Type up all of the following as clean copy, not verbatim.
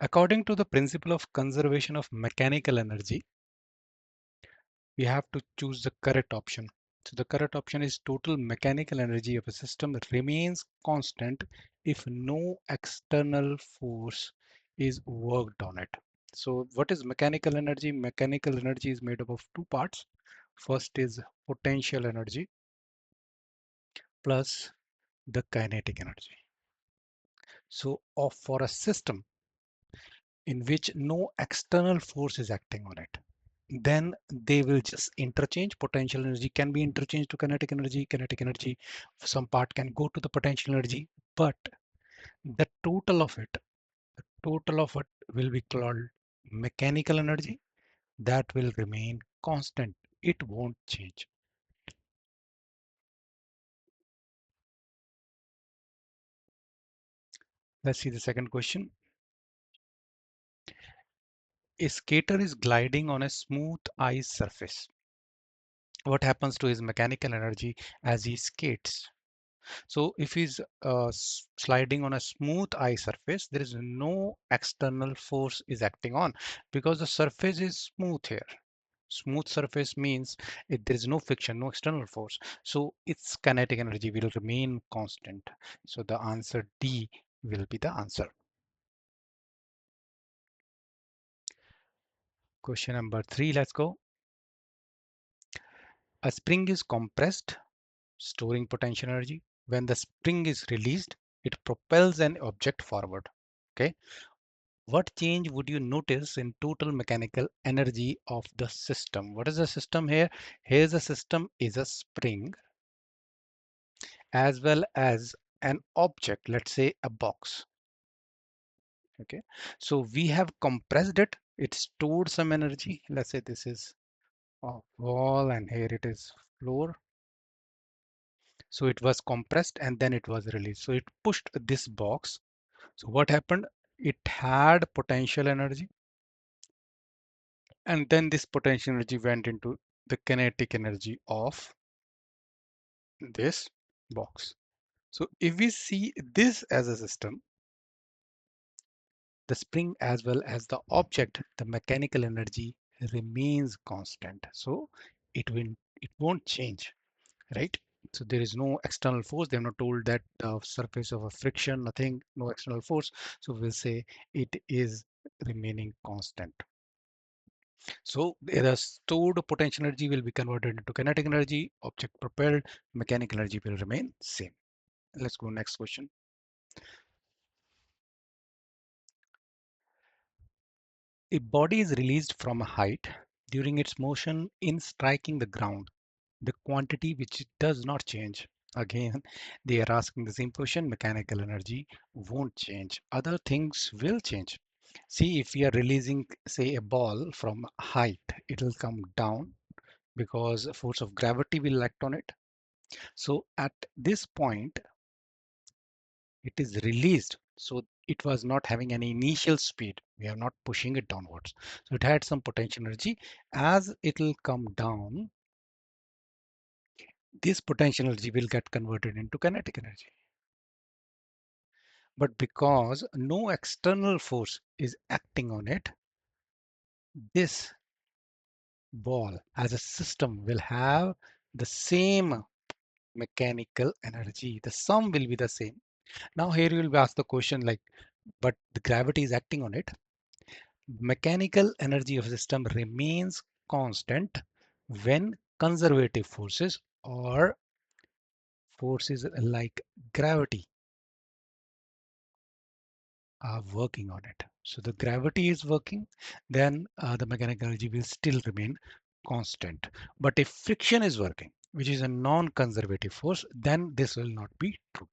According to the principle of conservation of mechanical energy, we have to choose the correct option. So the correct option is total mechanical energy of a system remains constant if no external force is worked on it. So what is mechanical energy? Mechanical energy is made up of two parts. First is potential energy plus the kinetic energy. So for a system in which no external force is acting on it, then they will just interchange. Potential energy can be interchanged to kinetic energy. Kinetic energy, some part can go to the potential energy, but the total of it will be called mechanical energy. That will remain constant. It won't change. Let's see the second question. A skater is gliding on a smooth ice surface. What happens to his mechanical energy as he skates? So if he's sliding on a smooth ice surface, there is no external force is acting on because the surface is smooth here. Smooth surface means there is no friction, no external force. So its kinetic energy will remain constant. So the answer D will be the answer. Question number 3, let's go. A spring is compressed, storing potential energy. When the spring is released, it propels an object forward. Okay. What change would you notice in total mechanical energy of the system? What is the system here? Here's a system is a spring as well as an object, let's say a box. Okay, so we have compressed it. It stored some energy. Let's say this is a wall and here it is floor. So it was compressed and then it was released. So it pushed this box. So what happened? It had potential energy. And then this potential energy went into the kinetic energy of this box. So if we see this as a system, the spring as well as the object, the mechanical energy remains constant. So it won't change, right? So there is no external force. They have not told that the surface of a friction, nothing, no external force. So we'll say it is remaining constant. So the stored potential energy will be converted into kinetic energy, object propelled, mechanical energy will remain same. Let's go next question. A body is released from a height during its motion in striking the ground. The quantity which does not change. Again, they are asking the same question. Mechanical energy won't change. Other things will change. See, if we are releasing, say, a ball from height, it will come down because force of gravity will act on it. So at this point, it is released. So it was not having any initial speed. We are not pushing it downwards. So it had some potential energy. As it will come down, this potential energy will get converted into kinetic energy. But because no external force is acting on it, this ball as a system will have the same mechanical energy. The sum will be the same. Now here you will be asked the question like, but the gravity is acting on it. Mechanical energy of a system remains constant when conservative forces or forces like gravity are working on it. So the gravity is working, then the mechanical energy will still remain constant. But if friction is working, which is a non-conservative force, then this will not be true.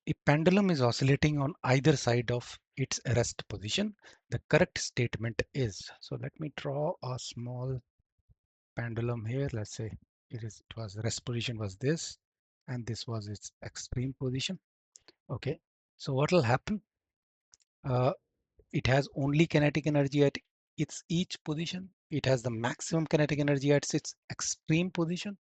A pendulum is oscillating on either side of its rest position. The correct statement is, so let me draw a small pendulum here. Let's say it was rest position was this, and this was its extreme position. Okay, so what will happen? Uh, it has only kinetic energy at its each position. it has the maximum kinetic energy at its extreme position.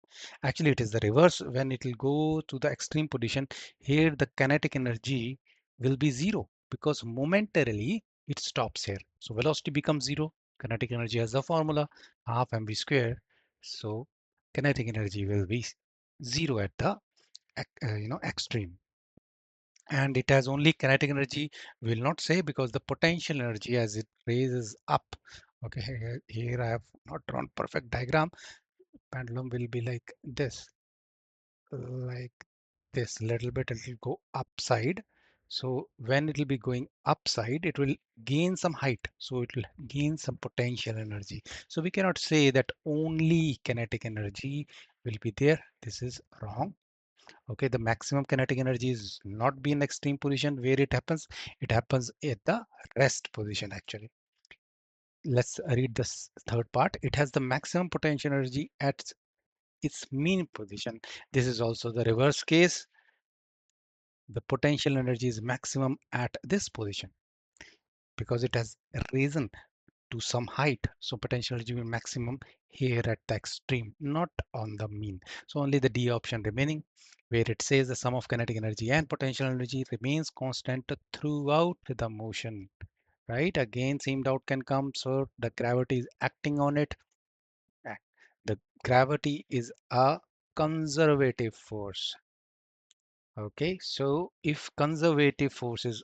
Actually, it is the reverse. When it will go to the extreme position, here the kinetic energy will be zero because momentarily it stops here. So velocity becomes zero. Kinetic energy has the formula half mv square. So kinetic energy will be zero at the extreme. And it has only kinetic energy, will not say, because the potential energy as it raises up. Okay, here I have not drawn perfect diagram. Pendulum will be like this little bit, it will go upside. So when it will be going upside, it will gain some height, so it will gain some potential energy. So we cannot say that only kinetic energy will be there. This is wrong. Okay, the maximum kinetic energy is not be in extreme position. Where it happens, it happens at the rest position actually. Let's read this third part. It has the maximum potential energy at its mean position. This is also the reverse case. The potential energy is maximum at this position because it has risen to some height. So potential energy will maximum here at the extreme, not on the mean. So only the D option remaining, where it says the sum of kinetic energy and potential energy remains constant throughout the motion. Right? Again, same doubt can come. So the gravity is acting on it. The gravity is a conservative force. Okay, so if conservative forces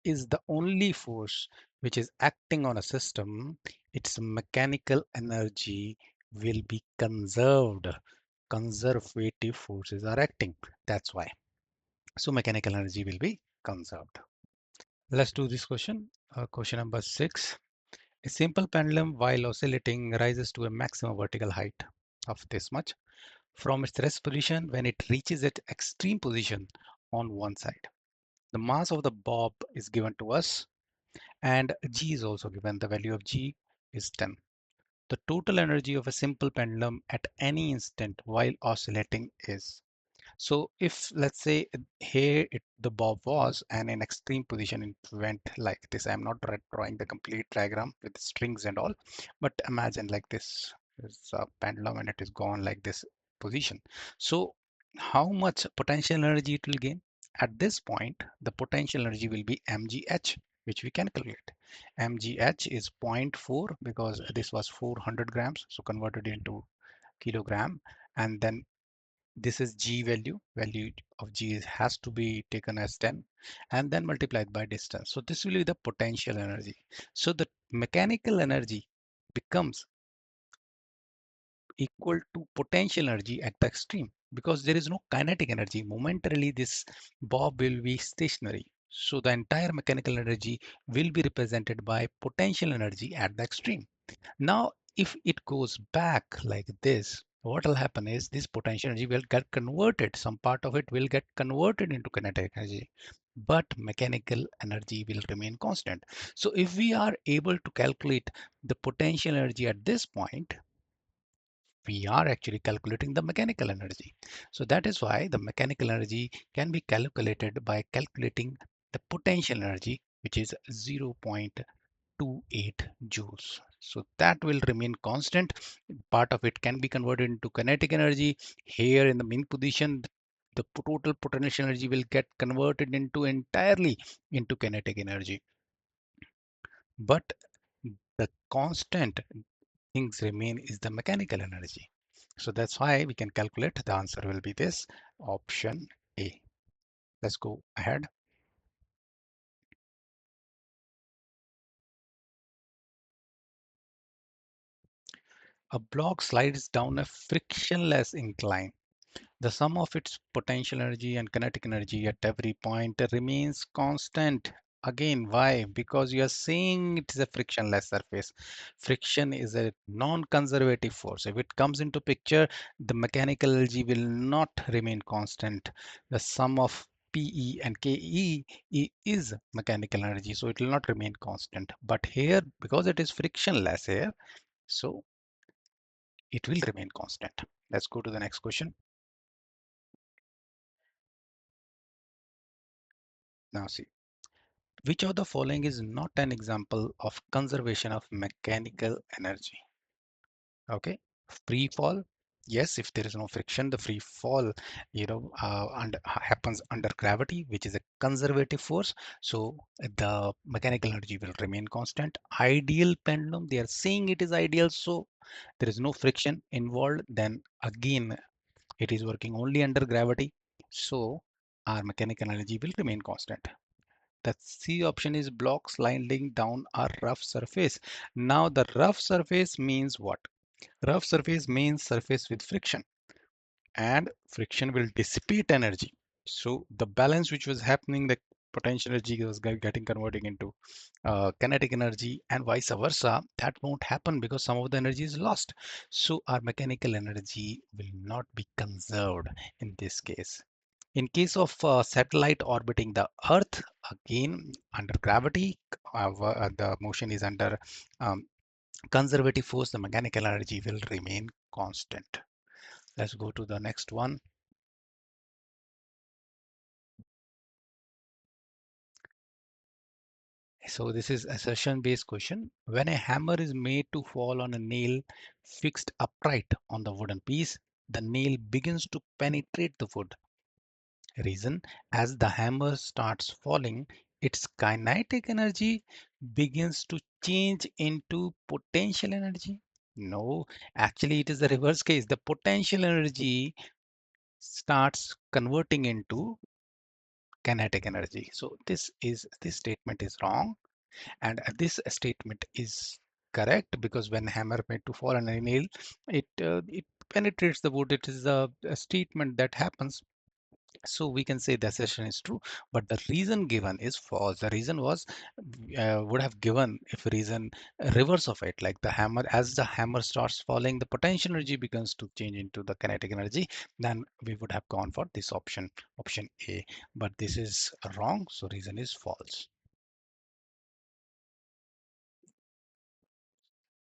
is the only force which is acting on a system, its mechanical energy will be conserved. Conservative forces are acting. That's why. So mechanical energy will be conserved. Let's do this question. Question number 6. A simple pendulum while oscillating rises to a maximum vertical height of this much from its rest position when it reaches its extreme position on one side. The mass of the bob is given to us and G is also given. The value of G is 10. The total energy of a simple pendulum at any instant while oscillating is. So if let's say here the bob was and in extreme position it went like this. I'm not drawing the complete diagram with strings and all, but imagine like this is a pendulum and it is gone like this position. So how much potential energy it will gain? At this point, the potential energy will be mgh, which we can calculate. Mgh is zero point 0.4 because this was 400 grams, so converted into kilogram, and then this is G value of G has to be taken as 10 and then multiplied by distance. So this will be the potential energy. So the mechanical energy becomes equal to potential energy at the extreme because there is no kinetic energy. Momentarily, this bob will be stationary. So the entire mechanical energy will be represented by potential energy at the extreme. Now, if it goes back like this, what will happen is this potential energy will get converted. Some part of it will get converted into kinetic energy, but mechanical energy will remain constant. So if we are able to calculate the potential energy at this point, we are actually calculating the mechanical energy. So that is why the mechanical energy can be calculated by calculating the potential energy, which is 0.28 joules. So that will remain constant. Part of it can be converted into kinetic energy. Here in the mean position, the total potential energy will get converted into entirely into kinetic energy. But the constant things remain is the mechanical energy. So that's why we can calculate the answer will be this option A. Let's go ahead. A block slides down a frictionless incline. The sum of its potential energy and kinetic energy at every point remains constant. Again, why? Because you are saying it is a frictionless surface. Friction is a non-conservative force. If it comes into picture, the mechanical energy will not remain constant. The sum of PE and KE is mechanical energy, so it will not remain constant. But here, because it is frictionless here, so it will remain constant. Let's go to the next question. Now see. Which of the following is not an example of conservation of mechanical energy? Okay, free fall. Yes, if there is no friction, the free fall, happens under gravity, which is a conservative force. So the mechanical energy will remain constant. Ideal pendulum, they are saying it is ideal, so there is no friction involved. Then again, it is working only under gravity, so our mechanical energy will remain constant. The C option is blocks lying down a rough surface. Now the rough surface means what? Rough surface means surface with friction, and friction will dissipate energy. So the balance which was happening, the potential energy was getting converting into kinetic energy and vice versa. That won't happen because some of the energy is lost. So our mechanical energy will not be conserved in this case. In case of satellite orbiting the Earth, again under gravity, the motion is under um, conservative force, the mechanical energy will remain constant. Let's go to the next one. So this is assertion based question. When a hammer is made to fall on a nail fixed upright on the wooden piece, the nail begins to penetrate the wood. Reason, as the hammer starts falling, its kinetic energy begins to change into potential energy. No, actually it is the reverse case. The potential energy starts converting into kinetic energy. So this statement is wrong, and this statement is correct because when hammer made to fall on a nail, it penetrates the wood. It is a statement that happens. So we can say the assertion is true, but the reason given is false. The reason was would have given if reason reverse of it, like the hammer, as the hammer starts falling, the potential energy begins to change into the kinetic energy. Then we would have gone for this option, option A. But this is wrong, so reason is false.